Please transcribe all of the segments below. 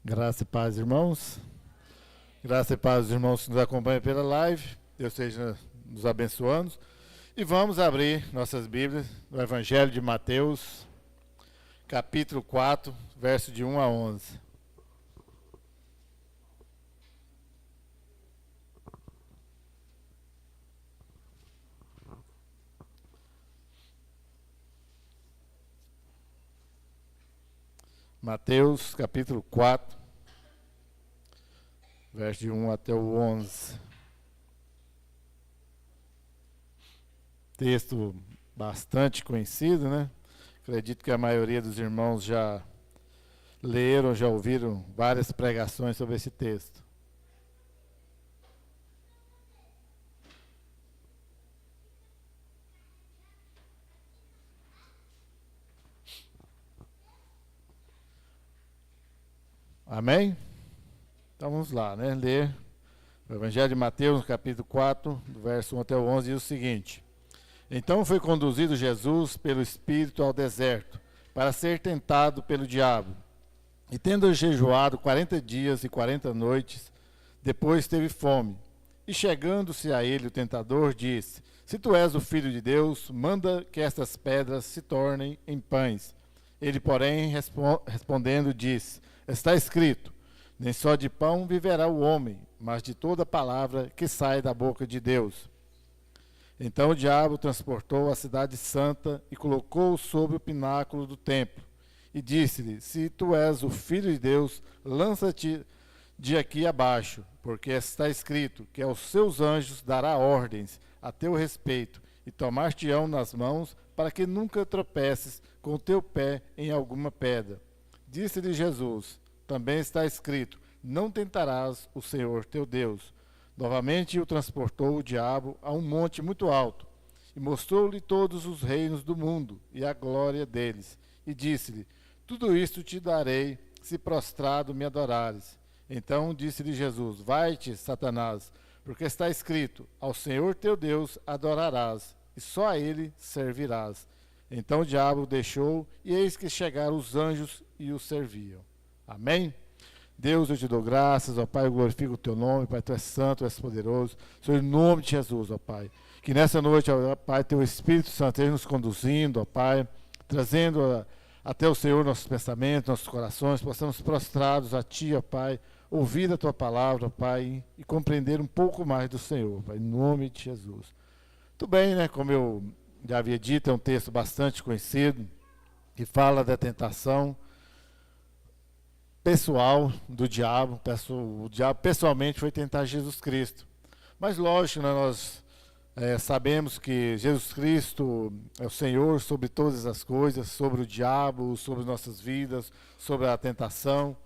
Graça e paz, irmãos. Graça e paz, irmãos que nos acompanham pela live. Deus esteja nos abençoando. E vamos abrir nossas Bíblias no Evangelho de Mateus, capítulo 4, verso de 1 a 11. Mateus, capítulo 4, verso de 1 até o 11. Texto bastante conhecido, né? Acredito que a maioria dos irmãos já leram, já ouviram várias pregações sobre esse texto. Amém? Então vamos lá, né? Ler o Evangelho de Mateus, no capítulo 4, do verso 1 até o 11, diz o seguinte: Então foi conduzido Jesus pelo Espírito ao deserto, para ser tentado pelo diabo. E tendo jejuado 40 dias e 40 noites, depois teve fome. E chegando-se a ele o tentador, disse: Se tu és o Filho de Deus, manda que estas pedras se tornem em pães. Ele, porém, respondendo, disse: Está escrito: Nem só de pão viverá o homem, mas de toda palavra que sai da boca de Deus. Então o diabo transportou a cidade santa e colocou-o sobre o pináculo do templo. E disse-lhe: Se tu és o Filho de Deus, lança-te de aqui abaixo, porque está escrito que aos seus anjos dará ordens a teu respeito, e tomar-te-ão nas mãos, para que nunca tropeces com o teu pé em alguma pedra. Disse-lhe Jesus: Também está escrito: Não tentarás o Senhor teu Deus. Novamente o transportou o diabo a um monte muito alto, e mostrou-lhe todos os reinos do mundo e a glória deles. E disse-lhe: Tudo isto te darei, se prostrado me adorares. Então disse-lhe Jesus: Vai-te, Satanás, porque está escrito: Ao Senhor teu Deus adorarás, e só a ele servirás. Então o diabo o deixou, e eis que chegaram os anjos e o serviam. Amém? Deus, eu te dou graças, ó Pai, eu glorifico o teu nome, Pai, tu és santo, tu és poderoso, Senhor, em nome de Jesus, ó Pai, que nessa noite, ó Pai, teu Espírito Santo esteja nos conduzindo, ó Pai, trazendo até o Senhor nossos pensamentos, nossos corações, possamos prostrados a Ti, ó Pai, ouvir a Tua palavra, ó Pai, e compreender um pouco mais do Senhor, Pai, em nome de Jesus. Muito bem, né, como eu já havia dito, é um texto bastante conhecido, que fala da tentação pessoal do diabo. O diabo pessoalmente foi tentar Jesus Cristo. Mas lógico, né, nós sabemos que Jesus Cristo é o Senhor sobre todas as coisas, sobre o diabo, sobre nossas vidas, sobre a tentação.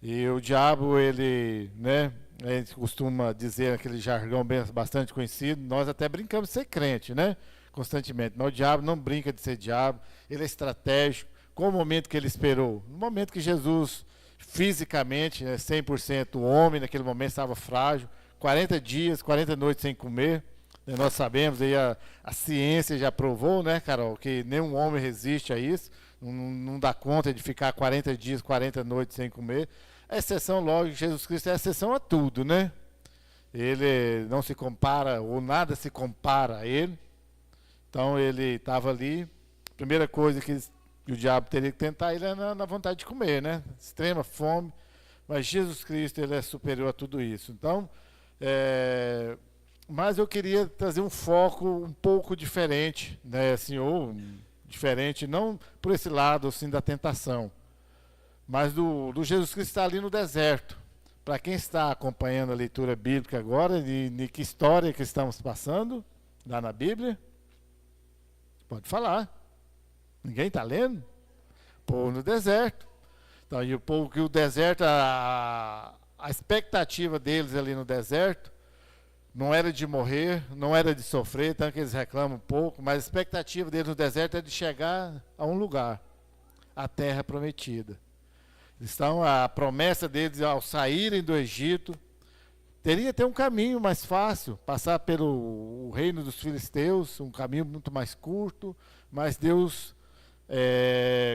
E o diabo, ele, né, a gente costuma dizer aquele jargão bastante conhecido, nós até brincamos de ser crente, né, constantemente. Mas o diabo não brinca de ser diabo, ele é estratégico. Qual o momento que ele esperou? No momento que Jesus fisicamente, 100% homem, naquele momento estava frágil, 40 dias, 40 noites sem comer. Nós sabemos, aí a ciência já provou, né, Carol, que nenhum homem resiste a isso, não dá conta de ficar 40 dias, 40 noites sem comer. A exceção, lógico, Jesus Cristo é a exceção a tudo, né? Ele não se compara, ou nada se compara a ele. Então ele estava ali, a primeira coisa que o diabo teria que tentar ele na vontade de comer, né? Extrema fome, mas Jesus Cristo, ele é superior a tudo isso. Então, mas eu queria trazer um foco um pouco diferente, né? Assim, ou diferente, não por esse lado assim da tentação, mas do Jesus Cristo está ali no deserto. Para quem está acompanhando a leitura bíblica agora, de que história que estamos passando lá na Bíblia? Pode falar. Ninguém está lendo? O povo no deserto. Então, e o povo que o deserto, a expectativa deles ali no deserto não era de morrer, não era de sofrer, tanto que eles reclamam um pouco, mas a expectativa deles no deserto é de chegar a um lugar, a terra prometida. Então, a promessa deles ao saírem do Egito teria ter um caminho mais fácil, passar pelo reino dos filisteus, um caminho muito mais curto, mas Deus,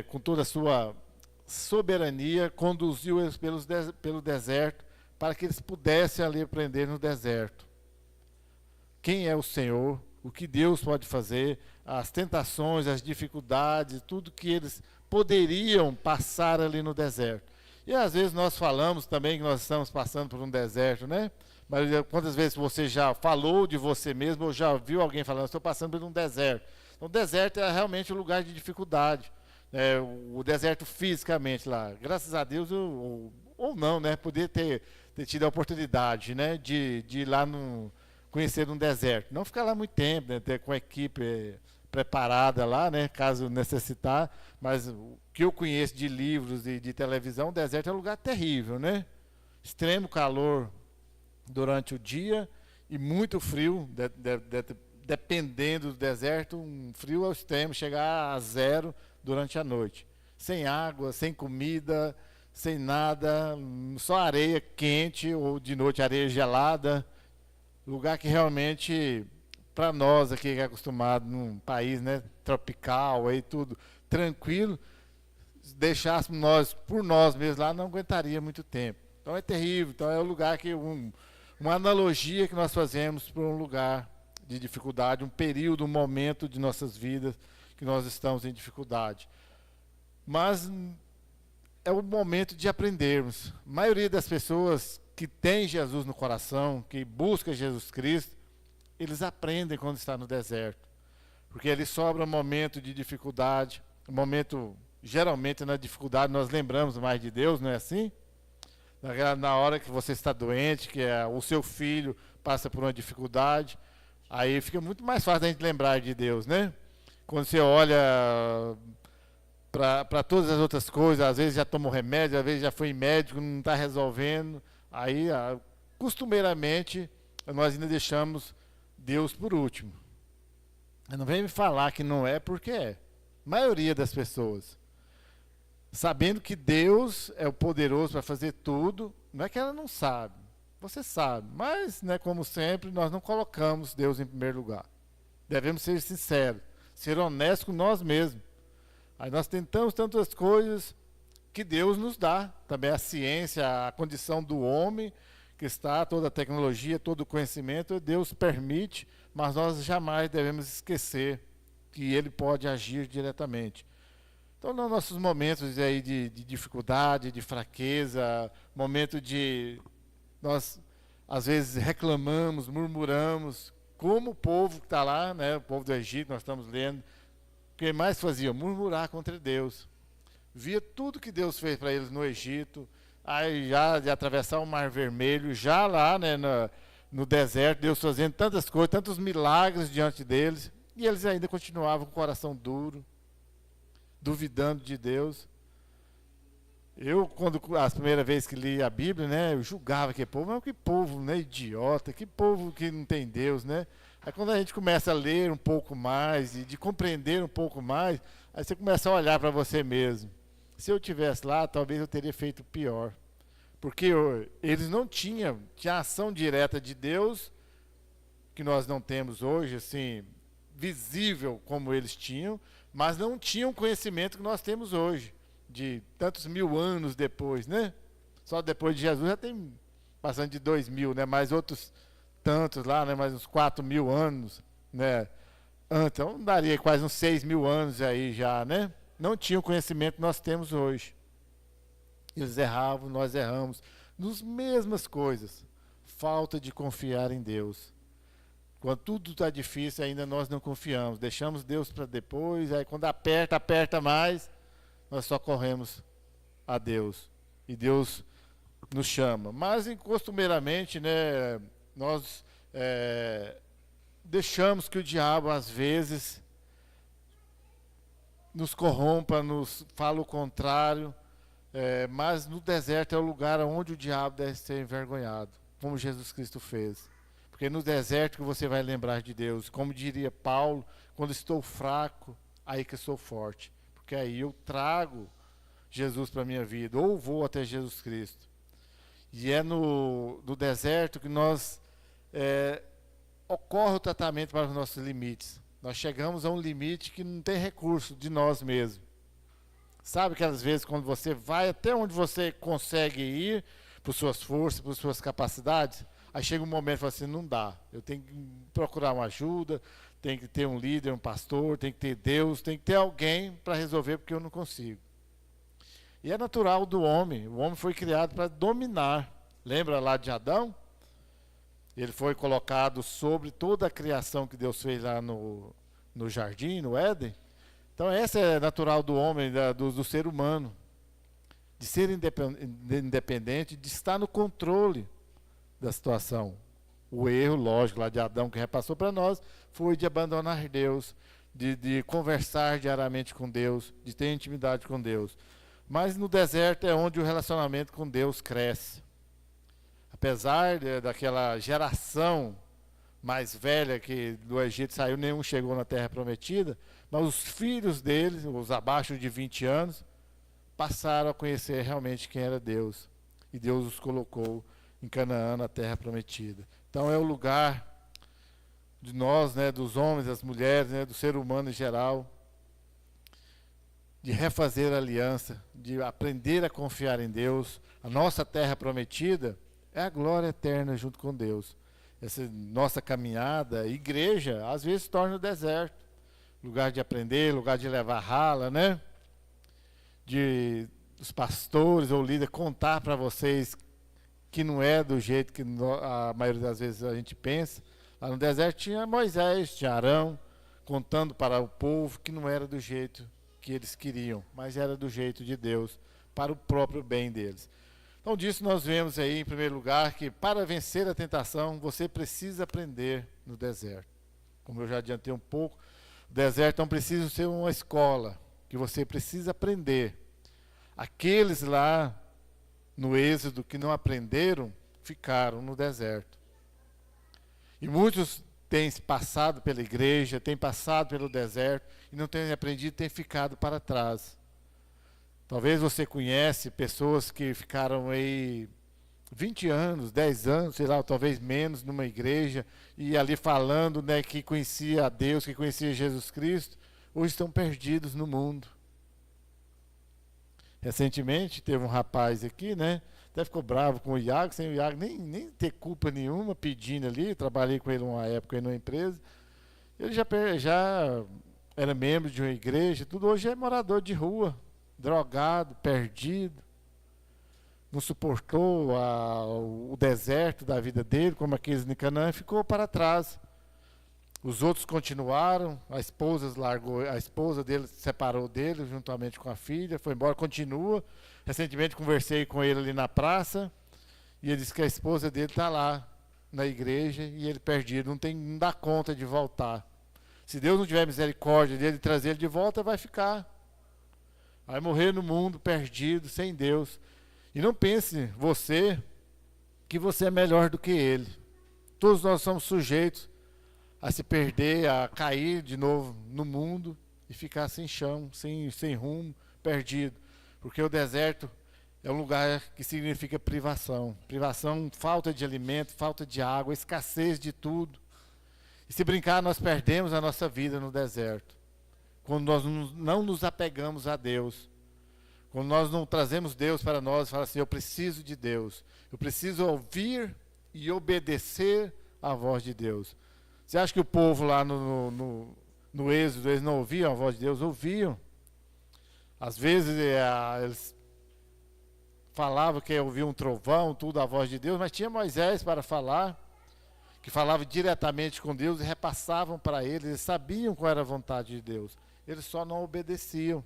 com toda a sua soberania, conduziu eles pelo deserto, para que eles pudessem ali aprender no deserto. Quem é o Senhor, o que Deus pode fazer, as tentações, as dificuldades, tudo que eles poderiam passar ali no deserto. E às vezes nós falamos também que nós estamos passando por um deserto, né? Mas quantas vezes você já falou de você mesmo ou já viu alguém falando, estou passando por um deserto? Então, o deserto é realmente um lugar de dificuldade. O deserto fisicamente lá. Graças a Deus, ou não, né? Poder ter tido a oportunidade, né? De ir lá conhecer um deserto. Não ficar lá muito tempo, né? Ter com a equipe preparada lá, né? Caso necessitar. Mas o que eu conheço de livros e de televisão, o deserto é um lugar terrível, né? Extremo calor durante o dia e muito frio, dependendo do deserto, um frio ao extremo, chegar a 0 durante a noite. Sem água, sem comida, sem nada, só areia quente ou de noite areia gelada. Lugar que realmente, para nós aqui que é acostumado num país, né, tropical, aí tudo tranquilo, deixássemos nós por nós mesmos lá, não aguentaria muito tempo. Então é terrível. Então é um lugar que uma analogia que nós fazemos para um lugar de dificuldade, um período, um momento de nossas vidas que nós estamos em dificuldade. Mas é o momento de aprendermos. A maioria das pessoas que tem Jesus no coração, que busca Jesus Cristo, eles aprendem quando está no deserto. Porque ali sobra um momento de dificuldade, um momento, geralmente na dificuldade nós lembramos mais de Deus, não é assim? Na hora que você está doente, que o seu filho passa por uma dificuldade, aí fica muito mais fácil a gente lembrar de Deus, né? Quando você olha para todas as outras coisas, às vezes já tomou remédio, às vezes já foi em médico, não está resolvendo, aí costumeiramente nós ainda deixamos Deus por último. Não vem me falar que não é, porque é. A maioria das pessoas. Sabendo que Deus é o poderoso para fazer tudo, não é que ela não sabe, você sabe, mas, né, como sempre, nós não colocamos Deus em primeiro lugar. Devemos ser sinceros, ser honestos com nós mesmos. Aí nós tentamos tantas coisas que Deus nos dá, também a ciência, a condição do homem, que está, toda a tecnologia, todo o conhecimento, Deus permite, mas nós jamais devemos esquecer que Ele pode agir diretamente. Então, nos nossos momentos aí de dificuldade, de fraqueza, momento de nós, às vezes, reclamamos, murmuramos, como o povo que está lá, né, o povo do Egito, nós estamos lendo, o que mais fazia? Murmurar contra Deus. Via tudo que Deus fez para eles no Egito, aí já de atravessar o Mar Vermelho, já lá, né, no deserto, Deus fazendo tantas coisas, tantos milagres diante deles, e eles ainda continuavam com o coração duro, duvidando de Deus. Eu, quando as primeiras vezes que li a Bíblia, né, eu julgava que povo, mas que povo, né, idiota, que povo que não tem Deus, né? Aí quando a gente começa a ler um pouco mais e de compreender um pouco mais, aí você começa a olhar para você mesmo. Se eu tivesse lá, talvez eu teria feito pior. Porque eles não tinha ação direta de Deus, que nós não temos hoje, assim, visível como eles tinham, mas não tinham o conhecimento que nós temos hoje, de tantos mil anos depois, né? Só depois de Jesus já tem passando de 2000, né? Mais outros tantos lá, né? Mais uns 4.000 anos, né? Então daria quase uns 6.000 anos aí já, né? Não tinham o conhecimento que nós temos hoje. Eles erravam, nós erramos, nas mesmas coisas. Falta de confiar em Deus. Quando tudo está difícil, ainda nós não confiamos. Deixamos Deus para depois, aí quando aperta mais, nós só corremos a Deus. E Deus nos chama. Mas, costumeiramente, né, nós deixamos que o diabo, às vezes, nos corrompa, nos fala o contrário. Mas no deserto é o lugar onde o diabo deve ser envergonhado, como Jesus Cristo fez. Porque no deserto que você vai lembrar de Deus. Como diria Paulo, quando estou fraco, aí que sou forte. Porque aí eu trago Jesus para a minha vida, ou vou até Jesus Cristo. E é no deserto que ocorre o tratamento para os nossos limites. Nós chegamos a um limite que não tem recurso de nós mesmos. Sabe aquelas vezes quando você vai até onde você consegue ir, por suas forças, por suas capacidades, aí chega um momento e fala assim, não dá, eu tenho que procurar uma ajuda, tem que ter um líder, um pastor, tem que ter Deus, tem que ter alguém para resolver, porque eu não consigo. E é natural do homem, o homem foi criado para dominar. Lembra lá de Adão? Ele foi colocado sobre toda a criação que Deus fez lá no jardim, no Éden. Então essa é natural do homem, do ser humano, de ser independente, de estar no controle da situação. O erro, lógico, lá de Adão que repassou para nós, foi de abandonar Deus, de conversar diariamente com Deus, de ter intimidade com Deus. Mas no deserto é onde o relacionamento com Deus cresce. Apesar daquela geração mais velha que do Egito saiu, nenhum chegou na terra prometida, mas os filhos deles, os abaixo de 20 anos, passaram a conhecer realmente quem era Deus. E Deus os colocou em Canaã, na terra prometida. Então é o lugar de nós, né, dos homens, das mulheres, né, do ser humano em geral, de refazer a aliança, de aprender a confiar em Deus. A nossa terra prometida é a glória eterna junto com Deus. Essa nossa caminhada, igreja, às vezes torna o deserto. Lugar de aprender, lugar de levar rala, né? De os pastores ou líderes contar para vocês que não é do jeito que a maioria das vezes a gente pensa. Lá no deserto tinha Moisés, tinha Arão, contando para o povo que não era do jeito que eles queriam, mas era do jeito de Deus, para o próprio bem deles. Então disso nós vemos aí, em primeiro lugar, que para vencer a tentação, você precisa aprender no deserto. Como eu já adiantei um pouco, o deserto não precisa ser uma escola, que você precisa aprender. Aqueles lá no Êxodo que não aprenderam, ficaram no deserto. E muitos têm passado pela igreja, têm passado pelo deserto, e não têm aprendido, têm ficado para trás. Talvez você conhece pessoas que ficaram aí 20 anos, 10 anos, sei lá, talvez menos, numa igreja, e ali falando, né, que conhecia a Deus, que conhecia Jesus Cristo, hoje estão perdidos no mundo. Recentemente teve um rapaz aqui, né, até ficou bravo com o Iago, sem o Iago nem ter culpa nenhuma, pedindo ali, trabalhei com ele uma época aí numa empresa, ele já era membro de uma igreja, tudo, hoje é morador de rua, drogado, perdido, não suportou o deserto da vida dele, como aqueles de Canaã, ficou para trás. Os outros continuaram, a esposa dele se separou dele, juntamente com a filha, foi embora, continua. Recentemente conversei com ele ali na praça, e ele disse que a esposa dele está lá, na igreja, e ele perdido, não dá conta de voltar. Se Deus não tiver misericórdia dele, trazer ele de volta, vai ficar. Vai morrer no mundo, perdido, sem Deus. E não pense você que você é melhor do que ele. Todos nós somos sujeitos a se perder, a cair de novo no mundo e ficar sem chão, sem rumo, perdido. Porque o deserto é um lugar que significa privação. Privação, falta de alimento, falta de água, escassez de tudo. E se brincar, nós perdemos a nossa vida no deserto. Quando nós não nos apegamos a Deus. Quando nós não trazemos Deus para nós e falamos assim, eu preciso de Deus. Eu preciso ouvir e obedecer à voz de Deus. Você acha que o povo lá no Êxodo, eles não ouviam a voz de Deus? Ouviam. Às vezes eles falavam que ouviam um trovão, tudo a voz de Deus, mas tinha Moisés para falar, que falava diretamente com Deus e repassavam para eles sabiam qual era a vontade de Deus. Eles só não obedeciam.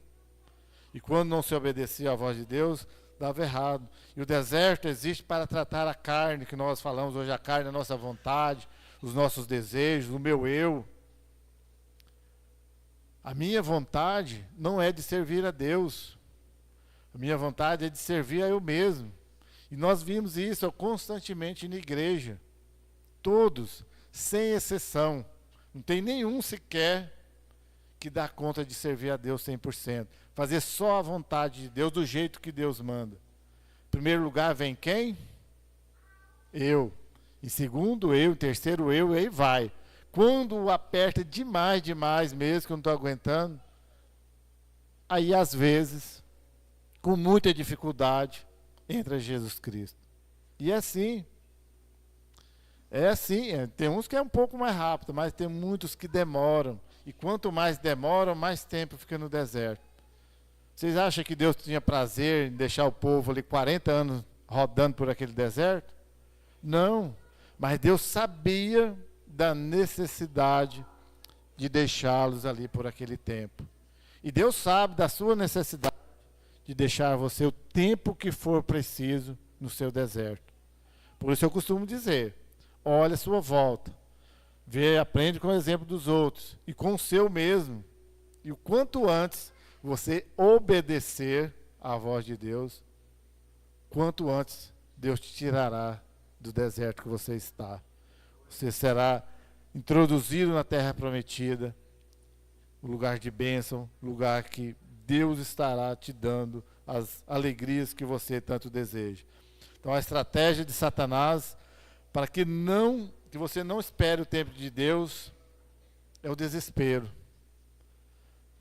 E quando não se obedecia à voz de Deus, dava errado. E o deserto existe para tratar a carne, que nós falamos hoje, a carne, a nossa vontade, os nossos desejos, o meu eu. A minha vontade não é de servir a Deus. A minha vontade é de servir a eu mesmo. E nós vimos isso constantemente na igreja. Todos, sem exceção. Não tem nenhum sequer que dá conta de servir a Deus 100%. Fazer só a vontade de Deus, do jeito que Deus manda. Em primeiro lugar vem quem? Eu. Em segundo, eu. Em terceiro, eu. E aí vai. Quando aperta demais mesmo, que eu não estou aguentando, aí às vezes com muita dificuldade, entra Jesus Cristo. E é assim. Tem uns que é um pouco mais rápido, mas tem muitos que demoram. E quanto mais demoram, mais tempo fica no deserto. Vocês acham que Deus tinha prazer em deixar o povo ali 40 anos rodando por aquele deserto? Não. Mas Deus sabia da necessidade de deixá-los ali por aquele tempo. E Deus sabe da sua necessidade de deixar você o tempo que for preciso no seu deserto. Por isso eu costumo dizer, olha a sua volta, vê, aprende com o exemplo dos outros e com o seu mesmo. E o quanto antes você obedecer à voz de Deus, quanto antes Deus te tirará do deserto que você está. Você será introduzido na terra prometida, o lugar de bênção, lugar que Deus estará te dando as alegrias que você tanto deseja. Então a estratégia de Satanás para que você não espere o tempo de Deus é o desespero.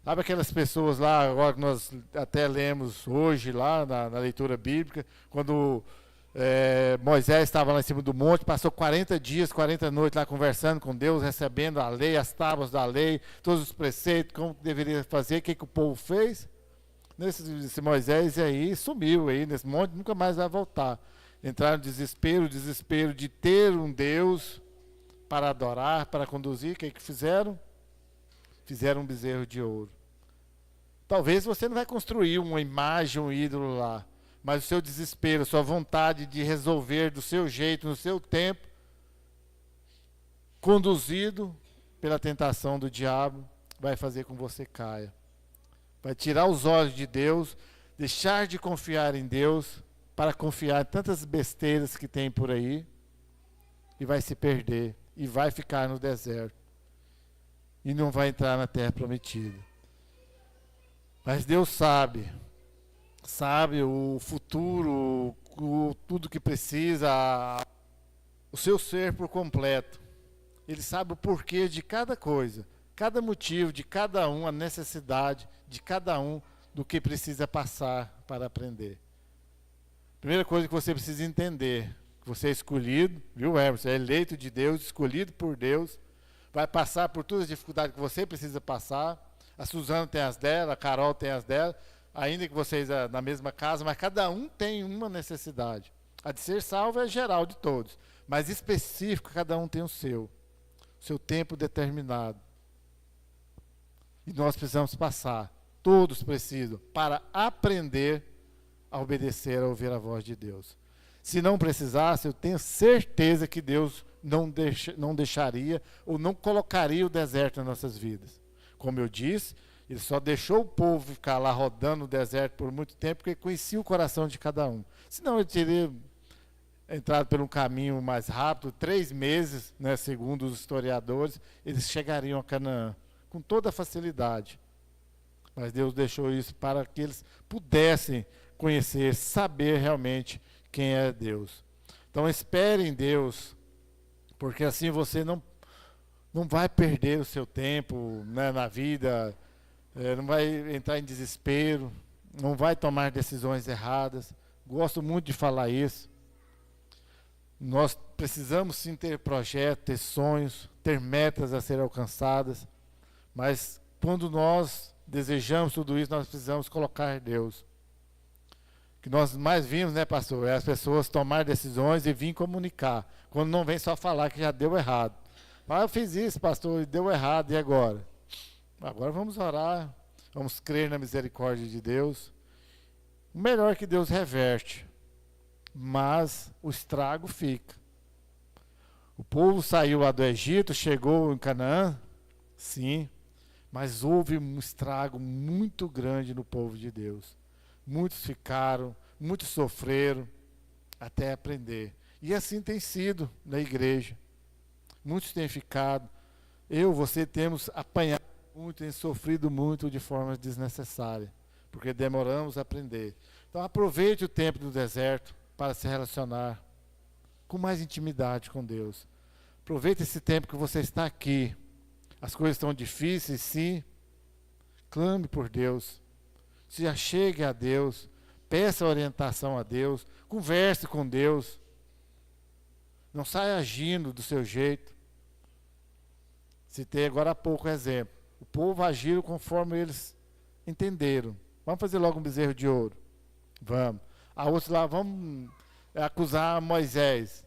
Sabe aquelas pessoas lá, agora que nós até lemos hoje lá na leitura bíblica, quando Moisés estava lá em cima do monte, passou 40 dias, 40 noites lá conversando com Deus, recebendo a lei, as tábuas da lei, todos os preceitos, como deveria fazer, o que o povo fez? Esse Moisés aí sumiu aí nesse monte, nunca mais vai voltar. Entraram no desespero de ter um Deus para adorar, para conduzir. O que fizeram? Fizeram um bezerro de ouro. Talvez você não vai construir uma imagem, um ídolo lá, mas o seu desespero, a sua vontade de resolver do seu jeito, no seu tempo, conduzido pela tentação do diabo, vai fazer com que você caia. Vai tirar os olhos de Deus, deixar de confiar em Deus, para confiar em tantas besteiras que tem por aí, e vai se perder, e vai ficar no deserto, e não vai entrar na terra prometida. Mas Deus sabe o futuro, tudo que precisa, o seu ser por completo. Ele sabe o porquê de cada coisa, cada motivo, de cada um, a necessidade de cada um, do que precisa passar para aprender. Primeira coisa que você precisa entender, que você é escolhido, viu, Hermes? Você é eleito de Deus, escolhido por Deus, vai passar por todas as dificuldades que você precisa passar. A Suzana tem as dela, a Carol tem as dela, ainda que vocês na mesma casa, mas cada um tem uma necessidade. A de ser salvo é geral de todos, mas específico, cada um tem o seu tempo determinado. E nós precisamos passar, todos precisam, para aprender a obedecer, a ouvir a voz de Deus. Se não precisasse, eu tenho certeza que Deus não deixaria ou não colocaria o deserto nas nossas vidas. Como eu disse, Ele só deixou o povo ficar lá rodando no deserto por muito tempo porque conhecia o coração de cada um. Senão Ele teria entrado por um caminho mais rápido, 3 meses, né, segundo os historiadores, eles chegariam a Canaã com toda facilidade. Mas Deus deixou isso para que eles pudessem conhecer, saber realmente quem é Deus. Então espere em Deus, porque assim você não vai perder o seu tempo, né, na vida, não vai entrar em desespero, não vai tomar decisões erradas. Gosto muito de falar isso. Nós precisamos sim ter projetos, ter sonhos, ter metas a serem alcançadas, mas quando nós desejamos tudo isso, nós precisamos colocar Deus. O que nós mais vimos, né, pastor, é as pessoas tomar decisões e vir comunicar, quando não vem só falar que já deu errado. Eu fiz isso, pastor, e deu errado, e agora? Agora vamos orar, vamos crer na misericórdia de Deus. O melhor é que Deus reverte, mas o estrago fica. O povo saiu lá do Egito, chegou em Canaã, sim, mas houve um estrago muito grande no povo de Deus. Muitos ficaram, muitos sofreram, até aprender. E assim tem sido na igreja. Muitos têm ficado, você temos apanhado muito, temos sofrido muito de forma desnecessária, porque demoramos a aprender. Então aproveite o tempo do deserto para se relacionar com mais intimidade com Deus. Aproveite esse tempo que você está aqui. As coisas estão difíceis, sim. Clame por Deus. Se achegue a Deus. peça orientação a Deus, converse com Deus. Não saia agindo do seu jeito. Citei agora há pouco o exemplo. O povo agiu conforme eles entenderam. Vamos fazer logo um bezerro de ouro. Vamos. A outra lá, vamos acusar Moisés.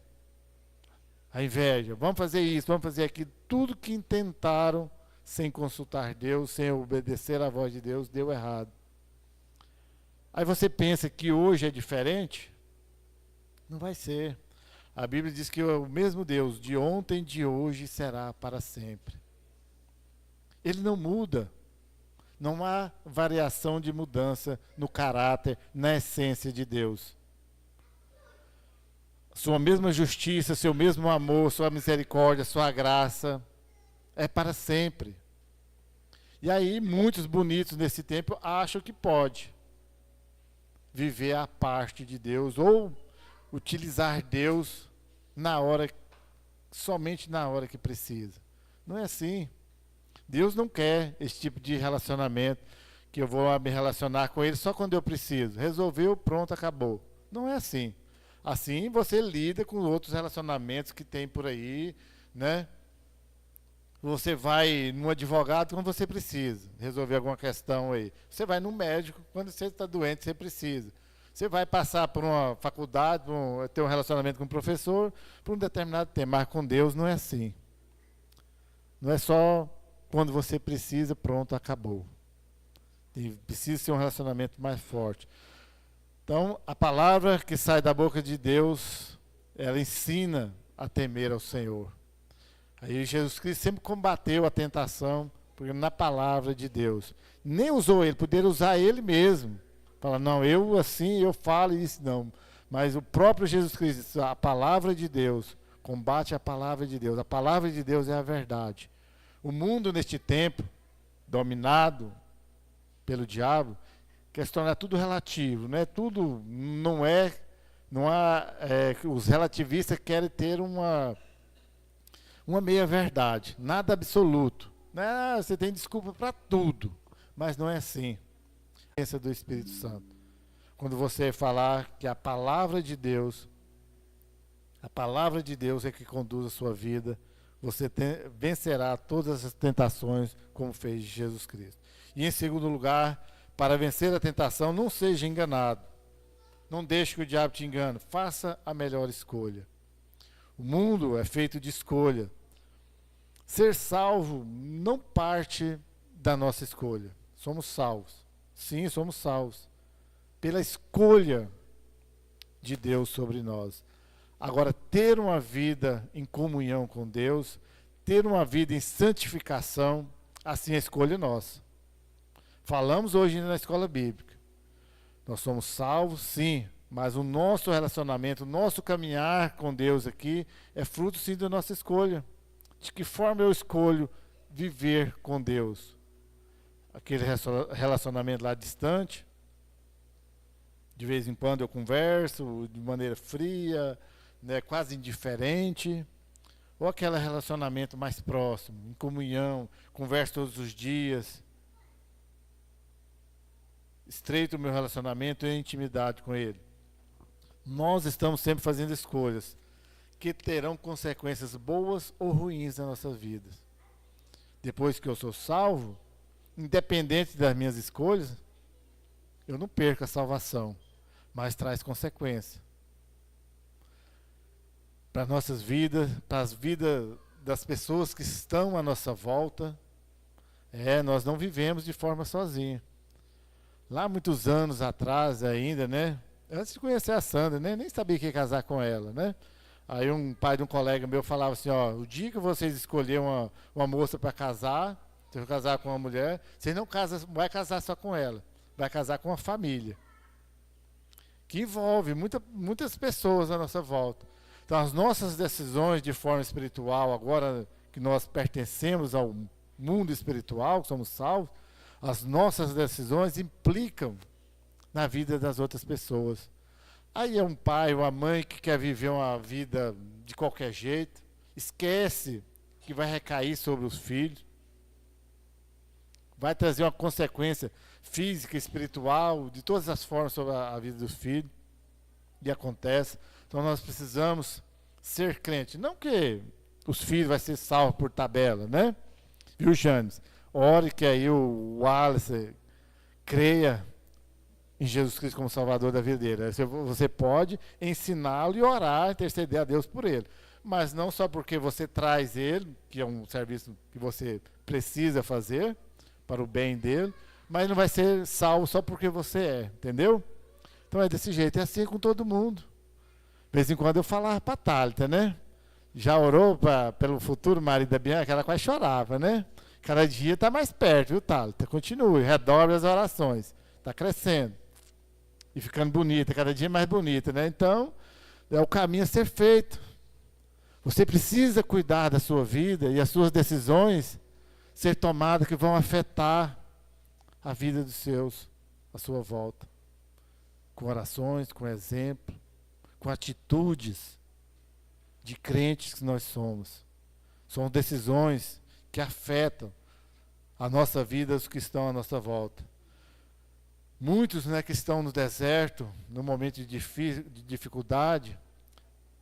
A inveja. Vamos fazer isso, vamos fazer aquilo. Tudo que intentaram sem consultar Deus, sem obedecer à voz de Deus, deu errado. Aí você pensa que hoje é diferente? Não vai ser. A Bíblia diz que o mesmo Deus de ontem, de hoje, será para sempre. Ele não muda. Não há variação de mudança no caráter, na essência de Deus. Sua mesma justiça, seu mesmo amor, sua misericórdia, sua graça, é para sempre. E aí, muitos bonitos nesse tempo acham que pode viver a parte de Deus, ou utilizar Deus somente na hora que precisa. Não é assim. Deus não quer esse tipo de relacionamento, que eu vou me relacionar com Ele só quando eu preciso. Resolveu, pronto, acabou. Não é assim. Assim você lida com outros relacionamentos que tem por aí, né? Você vai num advogado quando você precisa resolver alguma questão aí. Você vai no médico quando você está doente, você precisa. Você vai passar por uma faculdade, ter um relacionamento com um professor, por um determinado tempo. Mas com Deus não é assim. Não é só quando você precisa, pronto, acabou. Precisa ser um relacionamento mais forte. Então, a palavra que sai da boca de Deus, ela ensina a temer ao Senhor. Aí Jesus Cristo sempre combateu a tentação na palavra de Deus. Nem usou ele, poderia usar ele mesmo. Fala, não, eu assim, eu falo isso, não. Mas o próprio Jesus Cristo, a palavra de Deus, combate a palavra de Deus. A palavra de Deus é a verdade. O mundo neste tempo, dominado pelo diabo, quer se tornar tudo relativo, né? Tudo não há, os relativistas querem ter uma meia-verdade, nada absoluto. Né? Você tem desculpa para tudo, mas não é assim. A experiência do Espírito Santo. Quando você falar que a palavra de Deus é que conduz a sua vida, você vencerá todas as tentações como fez Jesus Cristo. E em segundo lugar, para vencer a tentação, não seja enganado. Não deixe que o diabo te engane. Faça a melhor escolha. O mundo é feito de escolha. Ser salvo não parte da nossa escolha. Somos salvos. Sim, somos salvos. Pela escolha de Deus sobre nós. Agora, ter uma vida em comunhão com Deus, ter uma vida em santificação, assim a escolha é nossa. Falamos hoje na escola bíblica. Nós somos salvos, sim, mas o nosso relacionamento, o nosso caminhar com Deus aqui é fruto, sim, da nossa escolha. De que forma eu escolho viver com Deus? Aquele relacionamento lá distante, de vez em quando eu converso de maneira fria, né, quase indiferente, ou aquele relacionamento mais próximo, em comunhão, converso todos os dias, estreito o meu relacionamento e intimidade com Ele. Nós estamos sempre fazendo escolhas que terão consequências boas ou ruins nas nossas vidas. Depois que eu sou salvo, independente das minhas escolhas, eu não perco a salvação, mas traz consequência para as nossas vidas, para as vidas das pessoas que estão à nossa volta. Nós não vivemos de forma sozinha. Lá muitos anos atrás ainda, né? Antes de conhecer a Sandra, né? Nem sabia que ia casar com ela, né? Aí um pai de um colega meu falava assim, ó, o dia que vocês escolherem uma moça para casar, você vai casar com uma mulher, vocês não vai casar só com ela, vai casar com uma família. Que envolve muitas pessoas à nossa volta. Então as nossas decisões de forma espiritual, agora que nós pertencemos ao mundo espiritual, que somos salvos, as nossas decisões implicam na vida das outras pessoas. Aí é um pai, uma mãe que quer viver uma vida de qualquer jeito, esquece que vai recair sobre os filhos. vai trazer uma consequência física, espiritual, de todas as formas sobre a vida do filho. E acontece. Então nós precisamos ser crente. Não que os filhos vão ser salvos por tabela, né? Viu, Janes? Ore que aí o Wallace creia em Jesus Cristo como Salvador da vida dele. Você pode ensiná-lo e orar, interceder a Deus por ele. Mas não só porque você traz ele, que é um serviço que você precisa fazer para o bem dele, mas não vai ser salvo só porque você é, entendeu? Então é desse jeito, é assim com todo mundo. De vez em quando eu falava para a Thalita, né? Já orou pelo futuro marido da Bianca? Ela quase chorava, né? Cada dia está mais perto, viu, Thalita? Continue, redobre as orações. Está crescendo. E ficando bonita, cada dia mais bonita, né? Então, é o caminho a ser feito. Você precisa cuidar da sua vida e as suas decisões ser tomadas que vão afetar a vida dos seus à sua volta. Com orações, com exemplo, com atitudes de crentes que nós somos. São decisões que afetam a nossa vida, os que estão à nossa volta. Muitos, né, que estão no deserto, no momento de dificuldade,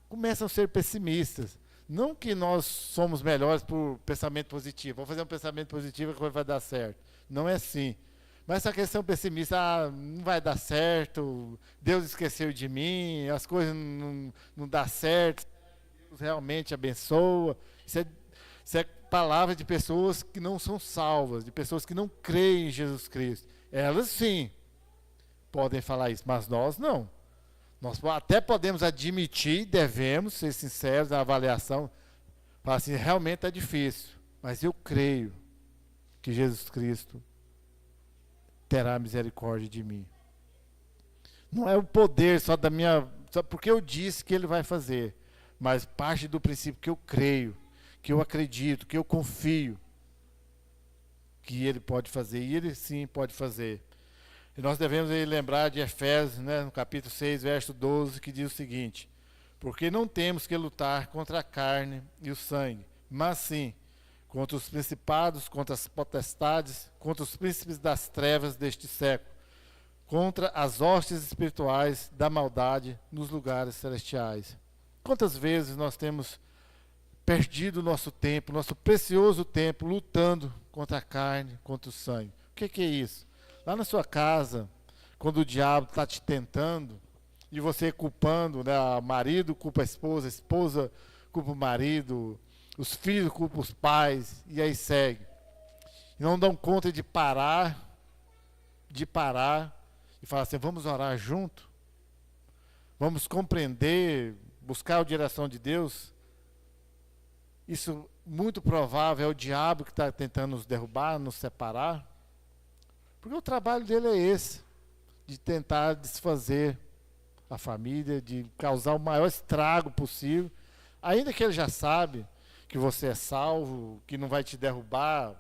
começam a ser pessimistas. Não que nós somos melhores por pensamento positivo. Vou fazer um pensamento positivo que vai dar certo. Não é assim. Mas essa questão pessimista, não vai dar certo, Deus esqueceu de mim, as coisas não dão certo, Deus realmente abençoa. Isso é palavra de pessoas que não são salvas, de pessoas que não creem em Jesus Cristo. Elas sim podem falar isso, mas nós não. Nós até podemos admitir, devemos ser sinceros na avaliação, falar assim, realmente está difícil, mas eu creio que Jesus Cristo terá misericórdia de mim. Não é o poder só porque eu disse que ele vai fazer, mas parte do princípio que eu creio, que eu acredito, que eu confio que ele pode fazer, e ele sim pode fazer. E nós devemos aí lembrar de Efésios, né, no capítulo 6, verso 12, que diz o seguinte: porque não temos que lutar contra a carne e o sangue, mas sim contra os principados, contra as potestades, contra os príncipes das trevas deste século, contra as hostes espirituais da maldade nos lugares celestiais. Quantas vezes nós temos perdido o nosso tempo, nosso precioso tempo, lutando contra a carne, contra o sangue? O que é isso? Lá na sua casa, quando o diabo está te tentando, e você culpando, né, o marido culpa a esposa culpa o marido, os filhos culpam os pais, e aí segue. E não dão conta de parar, e falar assim, vamos orar junto? Vamos compreender, buscar a direção de Deus? Isso, muito provável, é o diabo que está tentando nos derrubar, nos separar. Porque o trabalho dele é esse, de tentar desfazer a família, de causar o maior estrago possível, ainda que ele já sabe que você é salvo, que não vai te derrubar,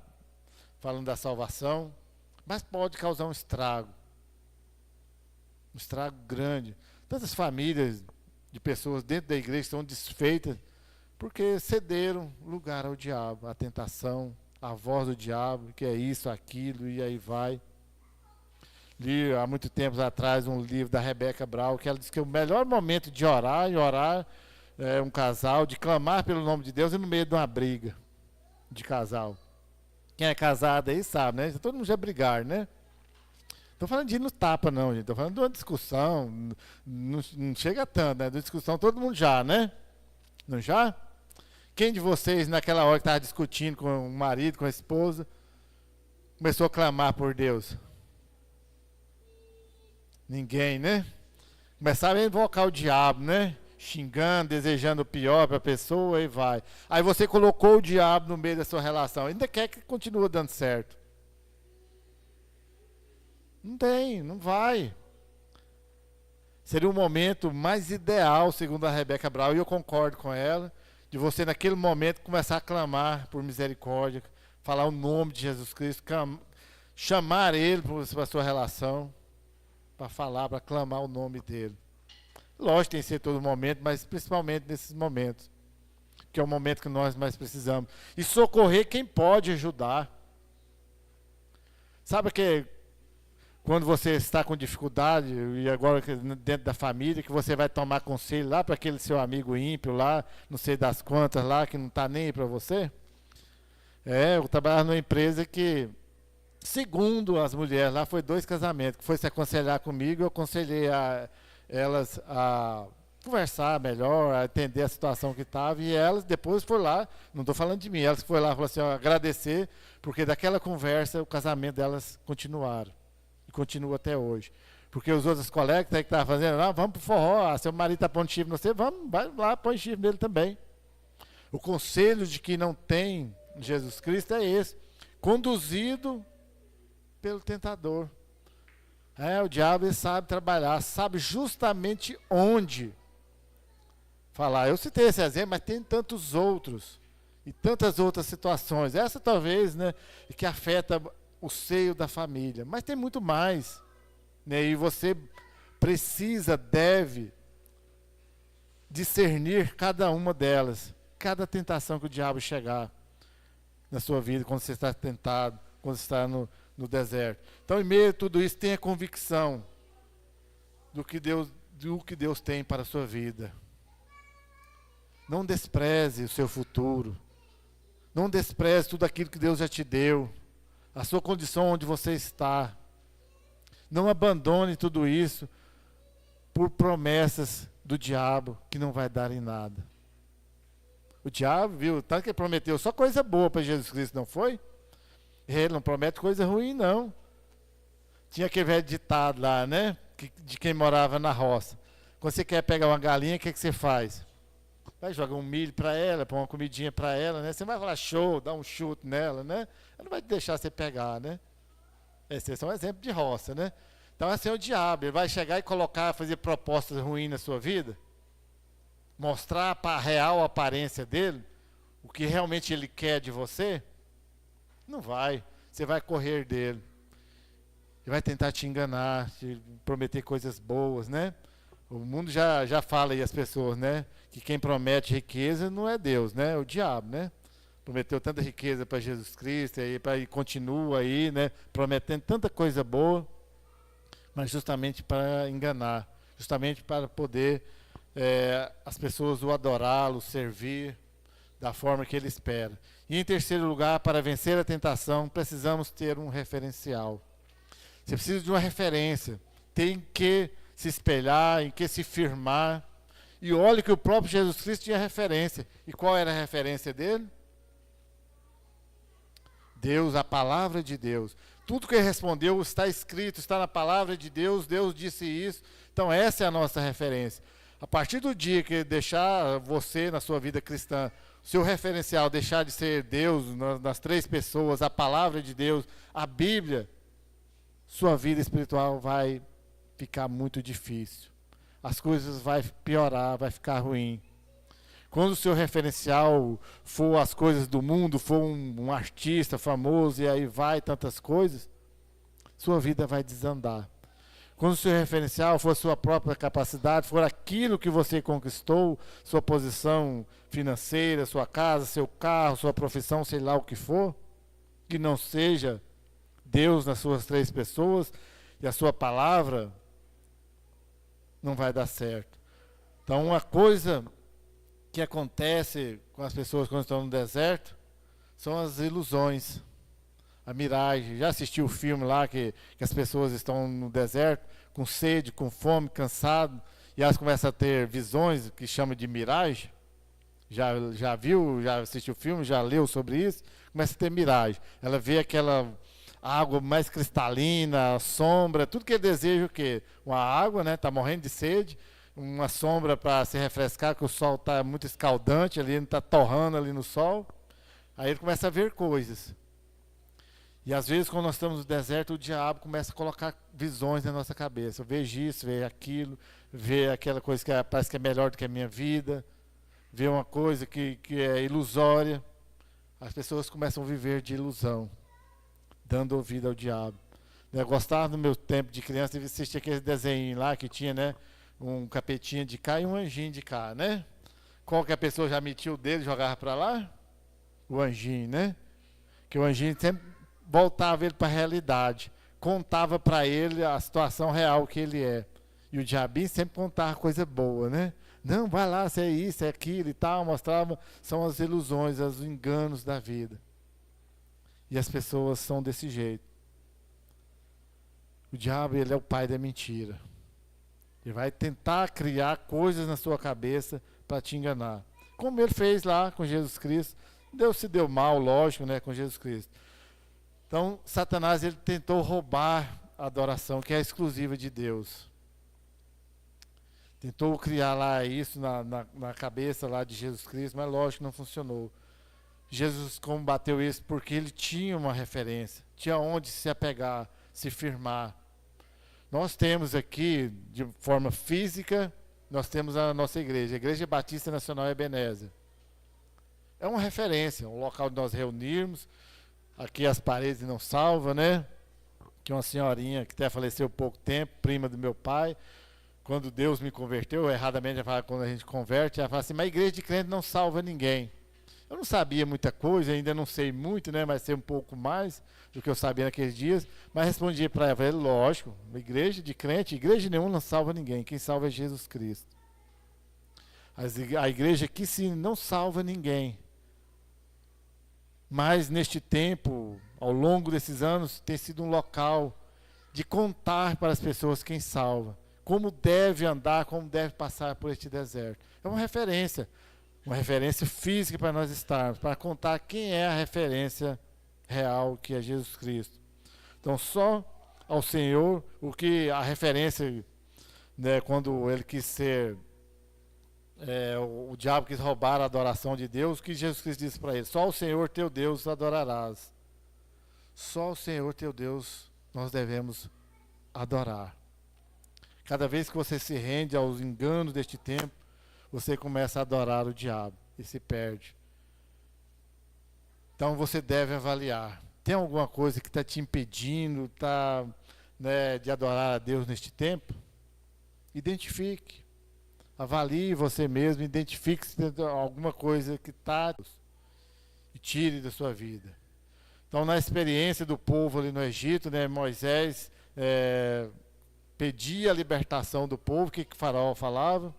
falando da salvação, mas pode causar um estrago grande. Tantas famílias de pessoas dentro da igreja estão desfeitas porque cederam lugar ao diabo, à tentação, à voz do diabo, que é isso, aquilo, e aí vai. Li há muito tempo atrás um livro da Rebecca Brown, que ela diz que o melhor momento de orar um casal, de clamar pelo nome de Deus é no meio de uma briga de casal. Quem é casado aí sabe, né? Todo mundo já brigar, né? Estou falando de ir no tapa, não, gente. Estou falando de uma discussão, não chega tanto, né? De discussão todo mundo já, né? Não já? Quem de vocês, naquela hora que estava discutindo com o marido, com a esposa, começou a clamar por Deus? Ninguém, né? Começava a invocar o diabo, né? Xingando, desejando o pior para a pessoa e vai. Aí você colocou o diabo no meio da sua relação. Ainda quer que continue dando certo. Não tem, não vai. Seria o momento mais ideal, segundo a Rebecca Brown, e eu concordo com ela, de você naquele momento começar a clamar por misericórdia, falar o nome de Jesus Cristo, chamar Ele para a sua relação, para falar, para clamar o nome dEle. Lógico, tem que ser todo momento, mas principalmente nesses momentos, que é o momento que nós mais precisamos. E socorrer quem pode ajudar. Sabe que quando você está com dificuldade, e agora dentro da família, que você vai tomar conselho lá para aquele seu amigo ímpio lá, não sei das quantas lá, que não está nem aí para você? Eu trabalhava numa empresa que, segundo as mulheres lá, foi 2 casamentos, que foi se aconselhar comigo, eu aconselhei elas a conversar melhor, a entender a situação que estava, e elas depois foram lá, não estou falando de mim, elas foram lá e falaram assim, ó, agradecer, porque daquela conversa o casamento delas continuaram. Continua até hoje. Porque os outros colegas que estavam fazendo, não, vamos pro forró, seu marido está pondo chifre no você, vamos, vai lá, põe chifre nele também. O conselho de que não tem Jesus Cristo é esse, conduzido pelo tentador. O diabo ele sabe trabalhar, sabe justamente onde falar. Eu citei esse exemplo, mas tem tantos outros, e tantas outras situações. Essa talvez, né, que afeta o seio da família, mas tem muito mais, né? E você precisa, deve discernir cada uma delas, cada tentação que o diabo chegar na sua vida, quando você está tentado, quando você está no deserto. Então, em meio a tudo isso, tenha convicção do que Deus tem para a sua vida. Não despreze o seu futuro, não despreze tudo aquilo que Deus já te deu, a sua condição onde você está. Não abandone tudo isso por promessas do diabo que não vai dar em nada. O diabo, viu, tanto que ele prometeu só coisa boa para Jesus Cristo, não foi? Ele não promete coisa ruim, não. Tinha aquele velho ditado lá, né? De quem morava na roça. Quando você quer pegar uma galinha, o que você faz? Vai jogar um milho para ela, põe uma comidinha para ela, né? Você vai falar show, dar um chute nela, né? Ela não vai deixar você pegar, né? Esse é um exemplo de roça, né? Então assim é o diabo, ele vai chegar e colocar, fazer propostas ruins na sua vida, mostrar para a real aparência dele, o que realmente ele quer de você. Não vai, você vai correr dele. Ele vai tentar te enganar, te prometer coisas boas, né? O mundo já fala aí as pessoas, né? Que quem promete riqueza não é Deus, né? É o diabo, né? Prometeu tanta riqueza para Jesus Cristo e continua aí, né? Prometendo tanta coisa boa, mas justamente para enganar, justamente para poder as pessoas o adorá-lo, servir da forma que ele espera. E em terceiro lugar, para vencer a tentação, precisamos ter um referencial. Você precisa de uma referência, tem que se espelhar, em que se firmar. E olha que o próprio Jesus Cristo tinha referência. E qual era a referência dele? Deus, a palavra de Deus. Tudo que ele respondeu está escrito, está na palavra de Deus, Deus disse isso. Então essa é a nossa referência. A partir do dia que deixar você, na sua vida cristã, seu referencial deixar de ser Deus, nas 3 pessoas, a palavra de Deus, a Bíblia, sua vida espiritual vai ficar muito difícil. As coisas vão piorar, vai ficar ruim. Quando o seu referencial for as coisas do mundo, for um artista famoso e aí vai tantas coisas, sua vida vai desandar. Quando o seu referencial for sua própria capacidade, for aquilo que você conquistou, sua posição financeira, sua casa, seu carro, sua profissão, sei lá o que for, que não seja Deus nas suas 3 pessoas e a sua palavra, não vai dar certo. Então, uma coisa que acontece com as pessoas quando estão no deserto são as ilusões, a miragem. Já assistiu o filme lá que as pessoas estão no deserto com sede, com fome, cansado, e elas começam a ter visões que chama de miragem? Já viu, já assistiu o filme, já leu sobre isso? Começa a ter miragem. Ela vê aquela água mais cristalina, sombra, tudo que ele deseja o quê? Uma água, né? Está morrendo de sede, uma sombra para se refrescar, que o sol está muito escaldante ali, ele está torrando ali no sol. Aí ele começa a ver coisas. E às vezes, quando nós estamos no deserto, o diabo começa a colocar visões na nossa cabeça. Veja isso, veja aquilo, vê aquela coisa que parece que é melhor do que a minha vida, vê uma coisa que é ilusória. As pessoas começam a viver de ilusão, dando ouvido ao diabo. Eu gostava no meu tempo de criança de assistir aquele desenho lá que tinha, né? Um capetinha de cá e um anjinho de cá, né? Qualquer pessoa já metia o dedo e jogava para lá? O anjinho, né? Que o anjinho sempre voltava ele para a realidade, contava para ele a situação real que ele é. E o diabinho sempre contava coisa boa, né? Não, vai lá, você é isso, é aquilo e tal, mostrava, são as ilusões, os enganos da vida. E as pessoas são desse jeito. O diabo, ele é o pai da mentira. Ele vai tentar criar coisas na sua cabeça para te enganar. Como ele fez lá com Jesus Cristo. Deus se deu mal, lógico, né, com Jesus Cristo. Então, Satanás, ele tentou roubar a adoração que é exclusiva de Deus. Tentou criar lá isso na cabeça lá de Jesus Cristo, mas lógico que não funcionou. Jesus combateu isso porque ele tinha uma referência, tinha onde se apegar, se firmar. Nós temos aqui, de forma física, nós temos a nossa igreja, a Igreja Batista Nacional Ebenezer. É uma referência, um local de nós reunirmos. Aqui as paredes não salvam, né? Que uma senhorinha que até faleceu há pouco tempo, prima do meu pai, quando Deus me converteu, erradamente ela fala, quando a gente converte, ela fala assim, mas a igreja de crente não salva ninguém. Eu não sabia muita coisa, ainda não sei muito, né? Mas sei um pouco mais do que eu sabia naqueles dias. Mas respondi para ela, lógico, igreja de crente, igreja nenhuma não salva ninguém. Quem salva é Jesus Cristo. A igreja aqui sim não salva ninguém. Mas neste tempo, ao longo desses anos, tem sido um local de contar para as pessoas quem salva. Como deve andar, como deve passar por este deserto. É uma referência física para nós estarmos, para contar quem é a referência real, que é Jesus Cristo. Então, só ao Senhor, o que a referência, né, quando ele quis ser, o diabo quis roubar a adoração de Deus, o que Jesus Cristo disse para ele? Só ao Senhor teu Deus adorarás. Só ao Senhor teu Deus nós devemos adorar. Cada vez que você se rende aos enganos deste tempo, você começa a adorar o diabo e se perde. Então você deve avaliar. Tem alguma coisa que está te impedindo de adorar a Deus neste tempo? Identifique. Avalie você mesmo, identifique se tem alguma coisa que está e tire da sua vida. Então, na experiência do povo ali no Egito, né, Moisés pedia a libertação do povo. O que o faraó falava?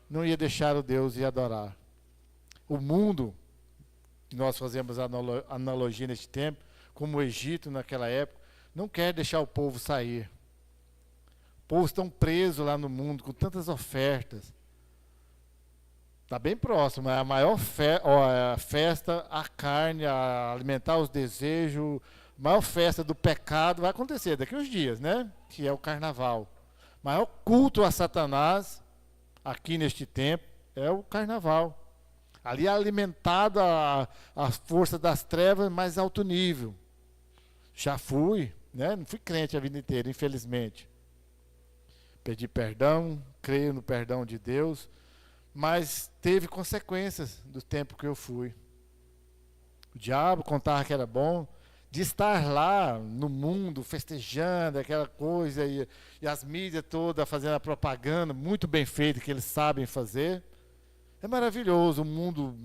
Não ia deixar o Deus ir adorar. O mundo, que nós fazemos analogia neste tempo, como o Egito naquela época, não quer deixar o povo sair. O povo está preso lá no mundo, com tantas ofertas. Está bem próximo, é a maior festa, a carne, a alimentar os desejos, a maior festa do pecado vai acontecer daqui a uns dias, né? Que é o carnaval. O maior culto a Satanás, aqui neste tempo, é o carnaval. Ali é alimentada a força das trevas mais alto nível. Já fui, né? Não fui crente a vida inteira, infelizmente. Pedi perdão, creio no perdão de Deus, mas teve consequências do tempo que eu fui. O diabo contava que era bom, de estar lá no mundo, festejando aquela coisa, e as mídias todas fazendo a propaganda, muito bem feita, que eles sabem fazer. É maravilhoso, um mundo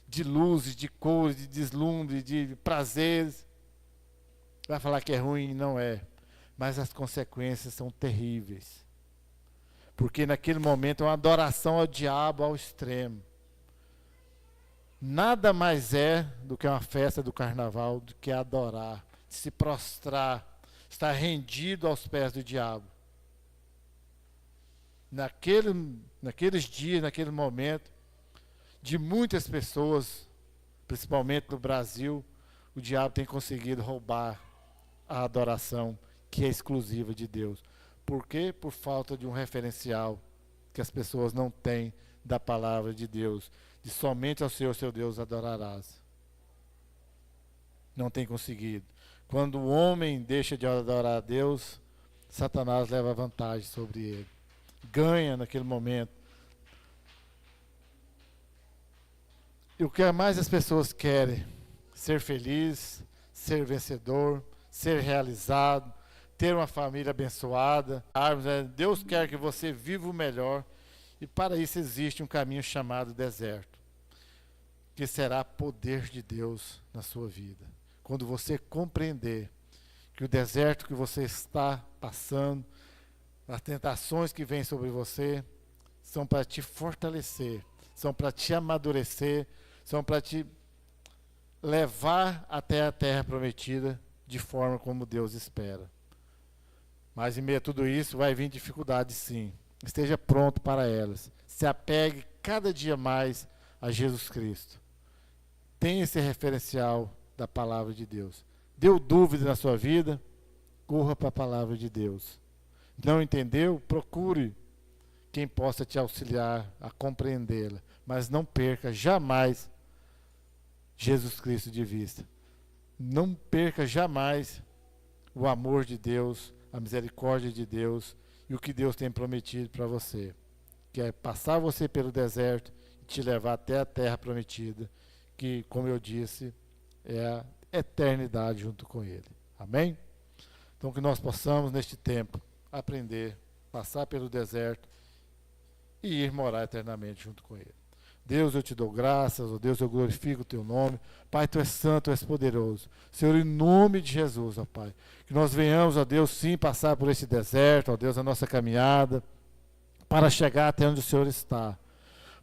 de luzes, de cores, de deslumbre, de prazeres. Vai falar que é ruim? Não é. Mas as consequências são terríveis. Porque naquele momento é uma adoração ao diabo ao extremo. Nada mais é do que uma festa do carnaval, do que adorar, se prostrar, estar rendido aos pés do diabo. Naqueles dias, naquele momento, de muitas pessoas, principalmente no Brasil, o diabo tem conseguido roubar a adoração que é exclusiva de Deus. Por quê? Por falta de um referencial que as pessoas não têm da palavra de Deus, de somente ao Senhor, seu Deus, adorarás. Não tem conseguido. Quando o homem deixa de adorar a Deus, Satanás leva vantagem sobre ele. Ganha naquele momento. E o que mais as pessoas querem? Ser feliz, ser vencedor, ser realizado, ter uma família abençoada. Deus quer que você viva o melhor, e para isso existe um caminho chamado deserto, que será poder de Deus na sua vida. quando você compreender que o deserto que você está passando, as tentações que vêm sobre você, são para te fortalecer, são para te amadurecer, são para te levar até a terra prometida de forma como Deus espera. Mas em meio a tudo isso vai vir dificuldades, sim. Esteja pronto para elas. Se apegue cada dia mais a Jesus Cristo. Tenha esse referencial da palavra de Deus. Deu dúvida na sua vida? Corra para a palavra de Deus. Não entendeu? Procure quem possa te auxiliar a compreendê-la. Mas não perca jamais Jesus Cristo de vista. Não perca jamais o amor de Deus, a misericórdia de Deus e o que Deus tem prometido para você. Que é passar você pelo deserto e te levar até a terra prometida, que, como eu disse, é a eternidade junto com Ele. Amém? Então que nós possamos, neste tempo, aprender, passar pelo deserto e ir morar eternamente junto com Ele. Deus, eu te dou graças, ó Deus, eu glorifico o teu nome. Pai, tu és santo, tu és poderoso. Senhor, em nome de Jesus, ó Pai, que nós venhamos, ó Deus, sim, passar por esse deserto, ó Deus, a nossa caminhada, para chegar até onde o Senhor está.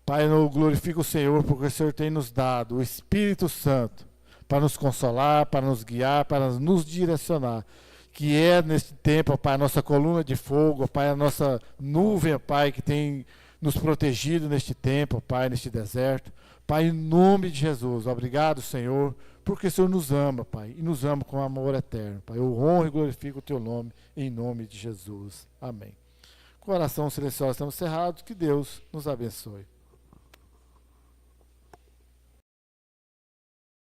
Pai, eu glorifico o Senhor, porque o Senhor tem nos dado o Espírito Santo para nos consolar, para nos guiar, para nos direcionar. Que é, nesse tempo, ó Pai, a nossa coluna de fogo, ó Pai, a nossa nuvem, ó Pai, que tem nos protegido neste tempo, Pai, neste deserto. Pai, em nome de Jesus, obrigado, Senhor, porque o Senhor nos ama, Pai, e nos ama com amor eterno. Pai, eu honro e glorifico o teu nome, em nome de Jesus. Amém. Com a oração silenciosa estamos cerrados, que Deus nos abençoe.